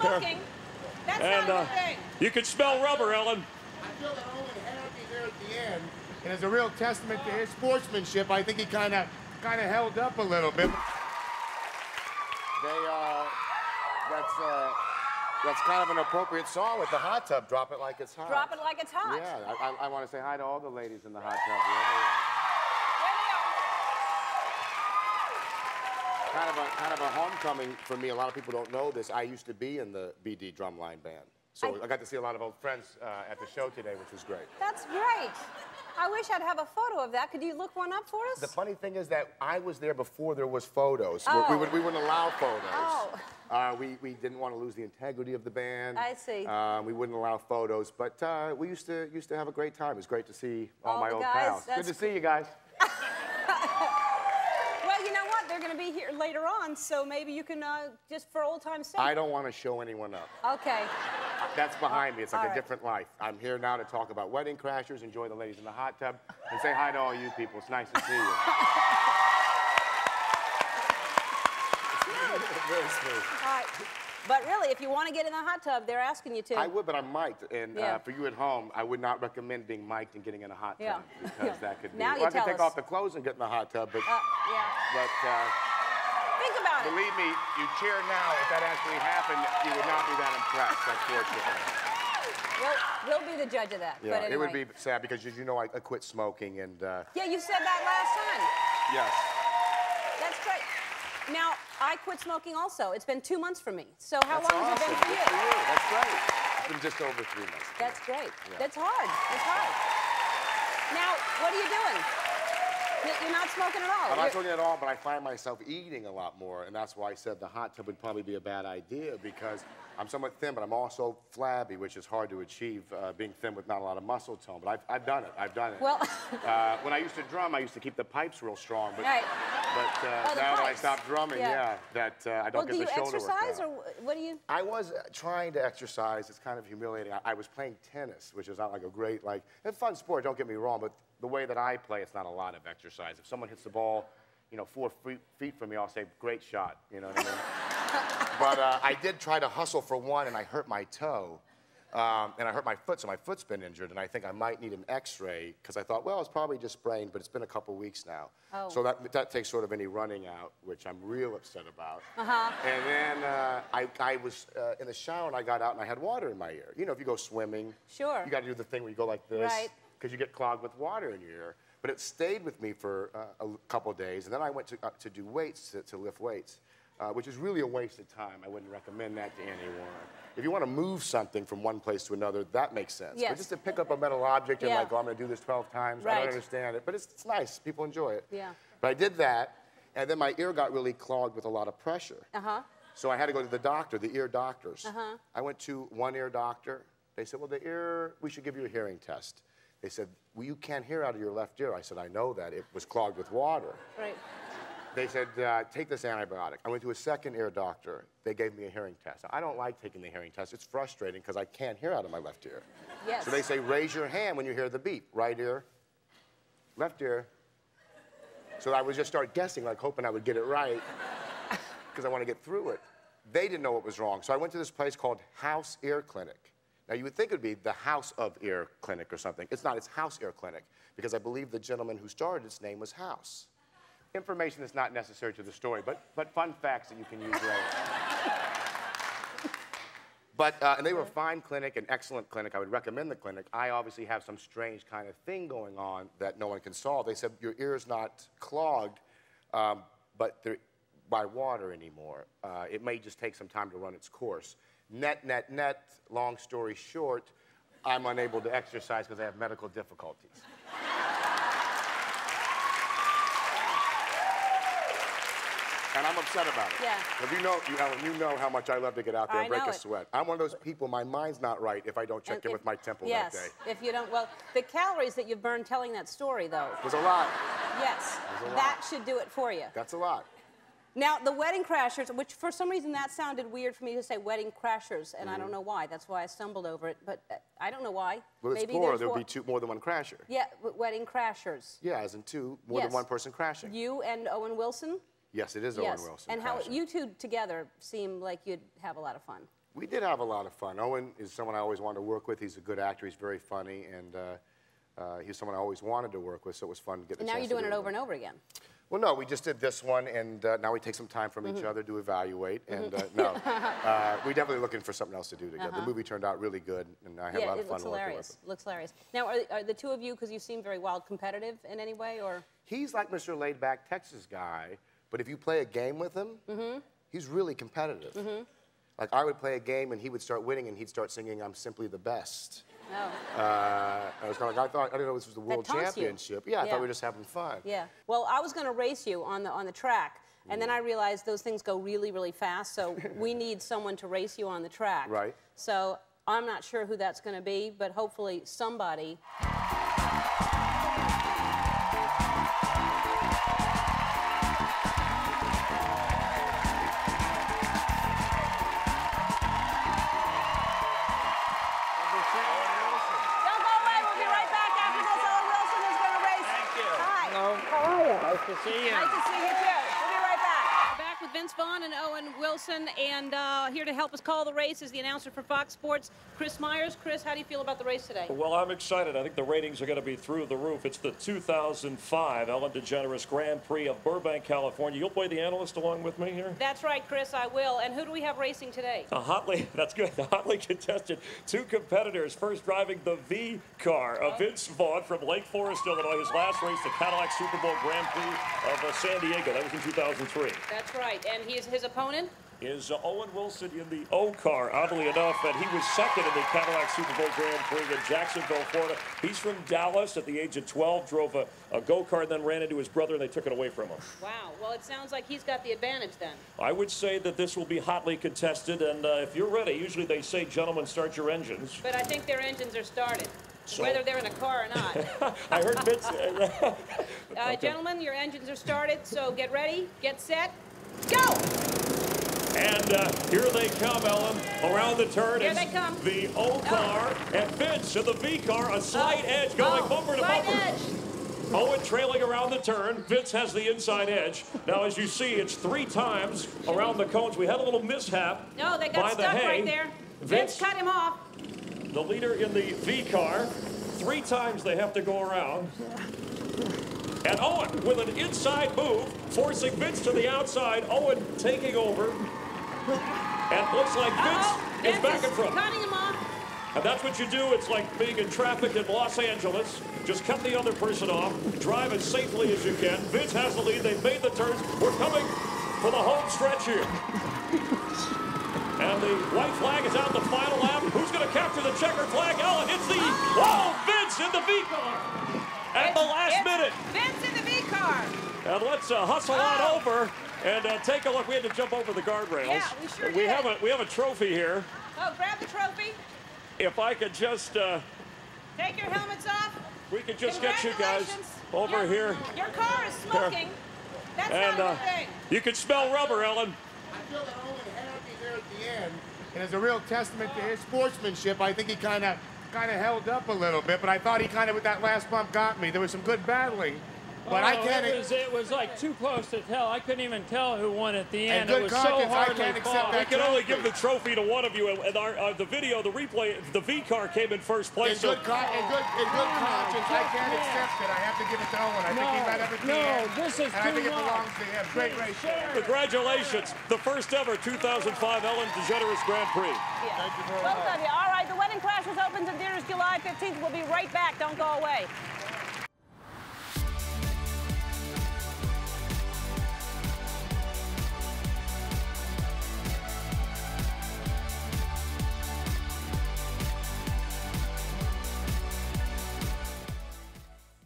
smoking. That's not a good thing. You can smell rubber, Ellen. I feel that Owen had me there at the end, and as a real testament to his sportsmanship, I think he kind of held up a little bit. That's kind of an appropriate song with the hot tub. Drop it like it's hot. Drop it like it's hot. Yeah, I want to say hi to all the ladies in the hot tub. Kind of a homecoming for me. A lot of people don't know this. I used to be in the BD drumline band. So I got to see a lot of old friends at the show today, which was great. That's great. I wish I'd have a photo of that. Could you look one up for us? The funny thing is that I was there before there was photos. Oh. We wouldn't allow photos. Oh. We didn't want to lose the integrity of the band. I see. We wouldn't allow photos, but we used to have a great time. It was great to see all my old guys, pals. Good to see you guys. Well, you know what? They're going to be here later on, so maybe you can just for old time's sake. I don't want to show anyone up. Okay. That's behind me. It's like a different life. I'm here now to talk about Wedding Crashers, enjoy the ladies in the hot tub, and say hi to all you people. It's nice to see you. Very smooth. All right. But really, if you want to get in the hot tub, they're asking you to. I would, but I'm mic'd. And for you at home, I would not recommend being mic'd and getting in a hot tub. Because that could be... Now well, I can take off the clothes and get in the hot tub, but... Think about it. Believe me, you cheer now. If that actually happened, you would not be that impressed, unfortunately. We'll be the judge of that. Yeah, but anyway. It would be sad because, as you know, I quit smoking and... Yeah, you said that last time. Yes. That's great. Now, I quit smoking also. It's been 2 months for me. So how long has it been for you? Good for you. That's great. It's been just over 3 months. That's great. Yeah. That's hard. It's hard. Now, what are you doing? You're not smoking at all. I'm not smoking at all, but I find myself eating a lot more, and that's why I said the hot tub would probably be a bad idea, because I'm somewhat thin, but I'm also flabby, which is hard to achieve, being thin with not a lot of muscle tone. But I've done it. I've done it. Well, when I used to drum, I used to keep the pipes real strong. But, right. but now that I stopped drumming, I don't get the shoulder work. Do you exercise, or what do you? I was trying to exercise. It's kind of humiliating. I was playing tennis, which is not like a great, like, it's a fun sport, don't get me wrong, but the way that I play, it's not a lot of exercise. If someone hits the ball, 4 feet from me, I'll say, great shot, you know what I mean? But I did try to hustle for one, and I hurt my toe, and I hurt my foot, so my foot's been injured, and I think I might need an x-ray, because I thought, well, it's probably just sprained, but it's been a couple weeks now. Oh. So that takes sort of any running out, which I'm real upset about. And then I was in the shower, and I got out, and I had water in my ear. You know, if you go swimming, sure, you got to do the thing where you go like this. Right. Because you get clogged with water in your ear. But it stayed with me for a couple of days, and then I went to do weights, to lift weights, which is really a waste of time. I wouldn't recommend that to anyone. If you want to move something from one place to another, that makes sense. Yes. But just to pick up a metal object and like, oh, I'm going to do this 12 times, I don't understand it. But it's nice. People enjoy it. Yeah. But I did that, and then my ear got really clogged with a lot of pressure. So I had to go to the doctor, the ear doctors. I went to one ear doctor. They said, well, the ear, we should give you a hearing test. They said, well, you can't hear out of your left ear. I said, I know that. It was clogged with water. Right. They said, take this antibiotic. I went to a second ear doctor. They gave me a hearing test. I don't like taking the hearing test. It's frustrating because I can't hear out of my left ear. Yes. So they say, raise your hand when you hear the beep. Right ear, left ear. So I would just start guessing, like hoping I would get it right because I want to get through it. They didn't know what was wrong. So I went to this place called House Ear Clinic. Now, you would think it would be the House of Ear Clinic or something. It's not. It's House Ear Clinic, because I believe the gentleman who started its name was House. Information that's not necessary to the story, but fun facts that you can use later. And they were a fine clinic, an excellent clinic. I would recommend the clinic. I obviously have some strange kind of thing going on that no one can solve. They said, your ear's not clogged, but they're by water anymore. It may just take some time to run its course. Net, long story short, I'm unable to exercise because I have medical difficulties. And I'm upset about it. Yeah. If you know how much I love to get out there and break a sweat. I'm one of those people, my mind's not right if I don't check in with my temple that day. Yes, if you don't, well, the calories that you've burned telling that story, though. There's a lot. Yes, that should do it for you. That's a lot. Now, the Wedding Crashers, which for some reason that sounded weird for me to say Wedding Crashers, and I don't know why. That's why I stumbled over it, but I don't know why. Well, it's plural. There'll be more than one crasher. Yeah, Wedding Crashers. Yeah, as in more than one person crashing. You and Owen Wilson? Yes, it is Owen Wilson. And how you two together seem like you'd have a lot of fun. We did have a lot of fun. Owen is someone I always wanted to work with. He's a good actor. He's very funny, and he's someone I always wanted to work with, so it was fun to get the chance to do it. And now you're doing it over and over again. Well, no, we just did this one, and now we take some time from each other to evaluate. And no, we're definitely looking for something else to do together. The movie turned out really good, and I had a lot of fun working with him. Looks hilarious. Now, are the two of you, because you seem very wild, competitive in any way, or? He's like Mr. Laid-Back Texas guy, but if you play a game with him, he's really competitive. Like, I would play a game, and he would start winning, and he'd start singing, "I'm simply the best." Oh. I was kind of like, I didn't know this was the World Championship. Yeah, I thought we were just having fun. Yeah. Well, I was going to race you on the track, and then I realized those things go really, really fast, so we need someone to race you on the track. Right. So I'm not sure who that's going to be, but hopefully somebody. Nice to see you. Nice to see you, too. We'll be right back. We're back with Vince Vaughn and Owen Wilson, and here to help us call the race is the announcer for Fox Sports, Chris Myers. Chris, how do you feel about the race today? Well, I'm excited. I think the ratings are going to be through the roof. It's the 2005 Ellen DeGeneres Grand Prix of Burbank, California. You'll play the analyst along with me here? That's right, Chris, I will. And who do we have racing today? That's good. The hotly contested two competitors. First driving the V car of Vince Vaughn from Lake Forest, Illinois. His last race, the Cadillac Super Bowl Grand Prix of San Diego. That was in 2003. That's right. And his opponent? Is Owen Wilson in the O car, oddly enough, and he was second in the Cadillac Super Bowl Grand Prix in Jacksonville, Florida. He's from Dallas. At the age of 12, drove a go-kart, then ran into his brother, and they took it away from him. Wow. Well, it sounds like he's got the advantage then. I would say that this will be hotly contested, and if you're ready, usually they say, gentlemen, start your engines. But I think their engines are started. So, whether they're in a car or not. I heard Vince. Okay. Gentlemen, your engines are started, so get ready, get set, go! And here they come, Ellen, around the turn. Here they come. The O car and Vince in the V car, a slight edge going bumper to bumper. Edge. Owen trailing around the turn. Vince has the inside edge. Now, as you see, it's 3 times around the cones. We had a little mishap. No, they got stuck right there. Vince cut him off. The leader in the V car. 3 times they have to go around. And Owen with an inside move, forcing Vince to the outside. Owen taking over. And looks like Vince is back in front. Cutting him off. And that's what you do. It's like being in traffic in Los Angeles. Just cut the other person off. Drive as safely as you can. Vince has the lead. They've made the turns. We're coming for the home stretch here. And the white flag is out the final lap. Who's going to capture the checkered flag? Ellen, it's the... Oh, Vince in the V car. At the last minute. Vince in the V car. And let's hustle on over and take a look. We had to jump over the guardrails. Yeah, we sure did. We have a trophy here. Oh, grab the trophy. If I could just... take your helmets off. We could just get you guys over here. Your car is smoking. That's not a good thing. You can smell rubber, Ellen. I feel that Owen had me there at the end, and as a real testament to his sportsmanship, I think he kind of held up a little bit, but I thought he with that last bump got me. There was some good battling. But I can't. It was like too close to tell. I couldn't even tell who won at the end. And it was so hard to call. I can only give the trophy to one of you. And the video, the replay, the V car came in first place. In good conscience, I can't accept it. I have to give it to Owen. I think he let everything in. This is and I think it belongs to him. Great race. Congratulations. The first ever 2005 Ellen DeGeneres Grand Prix. Yeah. Thank you very Well much. done. All right, the Wedding Crashers opens in theaters July 15th. We'll be right back. Don't go away.